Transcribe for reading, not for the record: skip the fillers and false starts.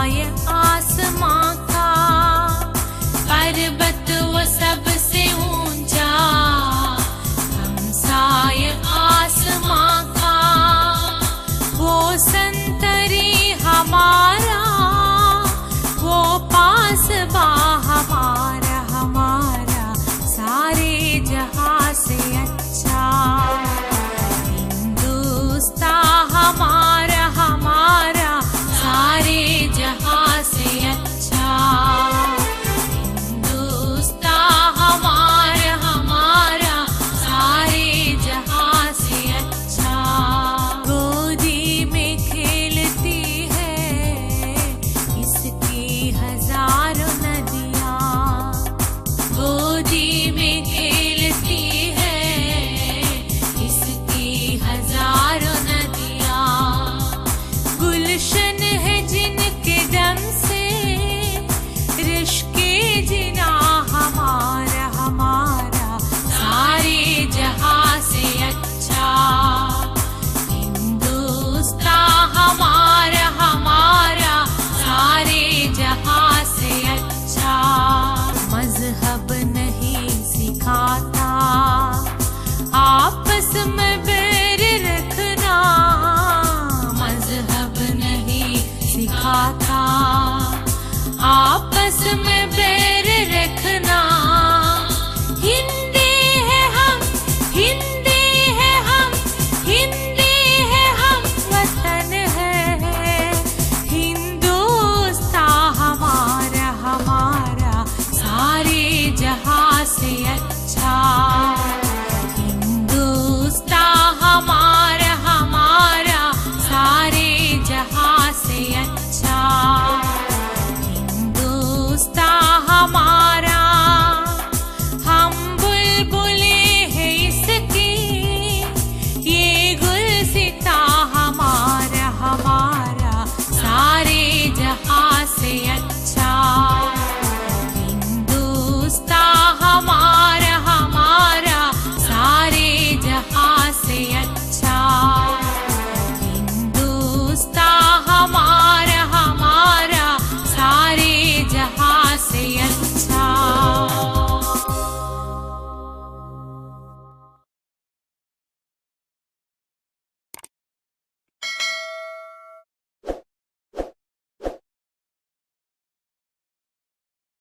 हमसाय आसमां का, पर्वत वो सबसे ऊंचा, हमसाय आसमां का। वो संतरी हमारा, वो पासबा हमारा, हमारा सारे जहां से अच्छा। हिंदुस्तान हमारा, हमारा सारे जहां से अच्छा। हिंदुस्तान हमारा, हमारा सारे जहां से अच्छा। गोदी में खेलती है इसकी हजारों नदियां, गोदी में खेलती है इसकी हजारों नदियां। गुलशन है जिनके दम से रिश्के जिना हमारा, हमारा सारे जहां से अच्छा। हिंदुस्तान हमारा, हमारा सारे जहां से अच्छा। मजहब नहीं सिखाता आपस में बैर रखना, मजहब नहीं सिखाता आपस में बैर रखना।